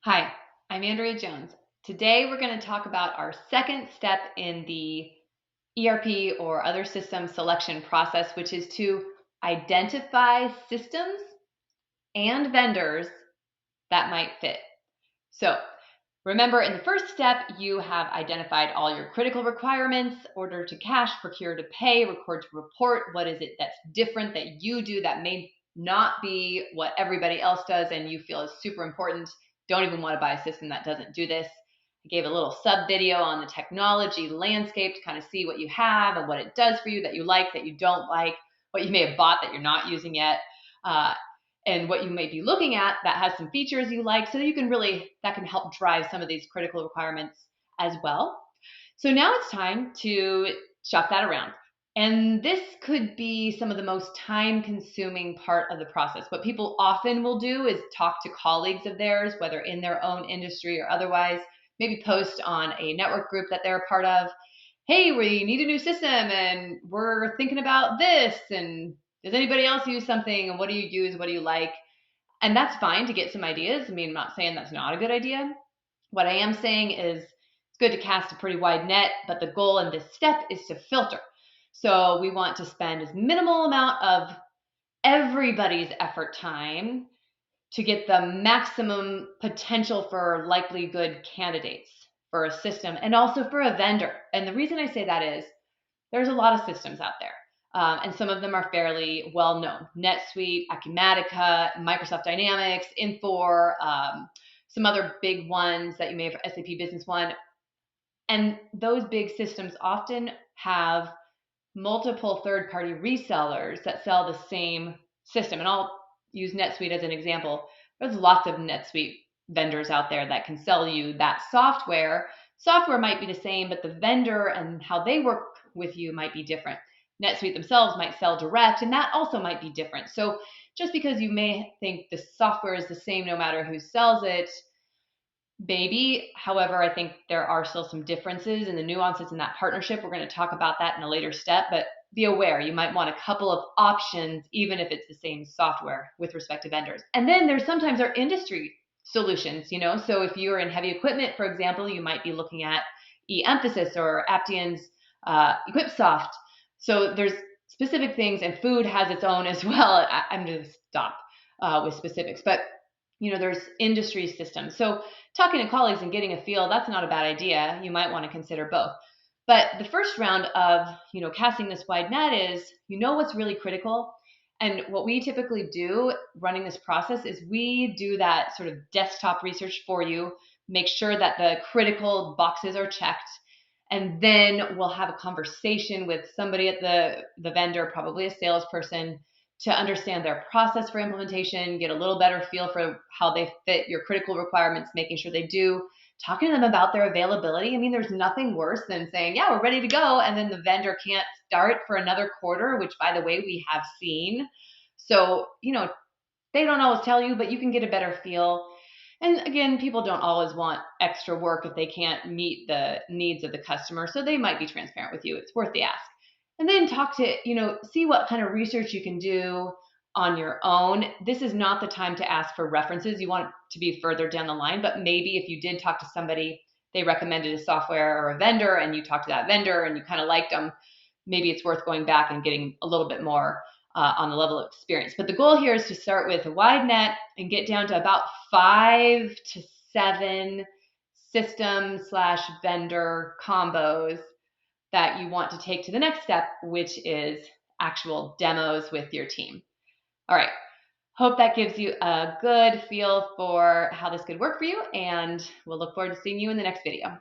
Hi, I'm Andrea Jones. Today we're going to talk about our second step in the ERP or other system selection process, which is to identify systems and vendors that might fit. So remember, in the first step, you have identified all your critical requirements: order to cash, procure to pay, record to report. What is it that's different that you do that may not be what everybody else does and you feel is super important? Don't even want to buy a system that doesn't do this. I gave a little sub video on the technology landscape to kind of see what you have and what it does for you that you like, that you don't like, what you may have bought that you're not using yet. Uh, and what you may be looking at that has some features you like, so that you can really, that can help drive some of these critical requirements as well. So now it's time to shop that around. And this could be some of the most time consuming part of the process. What people often will do is talk to colleagues of theirs, whether in their own industry or otherwise, maybe post on a network group that they're a part of. Hey, we need a new system and we're thinking about this. And does anybody else use something? And what do you use? What do you like? And that's fine to get some ideas. I mean, I'm not saying that's not a good idea. What I am saying is it's good to cast a pretty wide net, but the goal in this step is to filter. So we want to spend as minimal amount of everybody's effort time to get the maximum potential for likely good candidates for a system and also for a vendor. And the reason I say that is there's a lot of systems out there. And some of them are fairly well known: NetSuite, Acumatica, Microsoft Dynamics, Infor, some other big ones that you may have, SAP Business One. And those big systems often have multiple third-party resellers that sell the same system. And I'll use NetSuite as an example. There's lots of NetSuite vendors out there that can sell you that software. Software might be the same, but the vendor and how they work with you might be different. NetSuite themselves might sell direct, and that also might be different. So just because you may think the software is the same no matter who sells it, maybe. However, I think there are still some differences in the nuances in that partnership. We're going to talk about that in a later step, but be aware you might want a couple of options, even if it's the same software with respect to vendors. And then there's sometimes our industry solutions. So if you're in heavy equipment, for example, you might be looking at eEmphasis or Aptian's EquipSoft. So there's specific things, and food has its own as well. I'm going to stop with specifics, but there's industry systems. So talking to colleagues and getting a feel, that's not a bad idea. You might want to consider both. But the first round of, casting this wide net is, what's really critical. And what we typically do running this process is we do that sort of desktop research for you, make sure that the critical boxes are checked. And then we'll have a conversation with somebody at the vendor, probably a salesperson, to understand their process for implementation, get a little better feel for how they fit your critical requirements, making sure they do, talking to them about their availability. I mean, there's nothing worse than saying, yeah, we're ready to go, and then the vendor can't start for another quarter, which, by the way, we have seen. So, they don't always tell you, but you can get a better feel. And again, people don't always want extra work if they can't meet the needs of the customer. So they might be transparent with you. It's worth the ask. And then talk to, see what kind of research you can do on your own. This is not the time to ask for references. You want it to be further down the line, but maybe if you did talk to somebody, they recommended a software or a vendor, and you talked to that vendor and you kind of liked them, maybe it's worth going back and getting a little bit more on the level of experience. But the goal here is to start with a wide net and get down to about 5 to 7 system/vendor combos that you want to take to the next step, which is actual demos with your team. All right. Hope that gives you a good feel for how this could work for you, and we'll look forward to seeing you in the next video.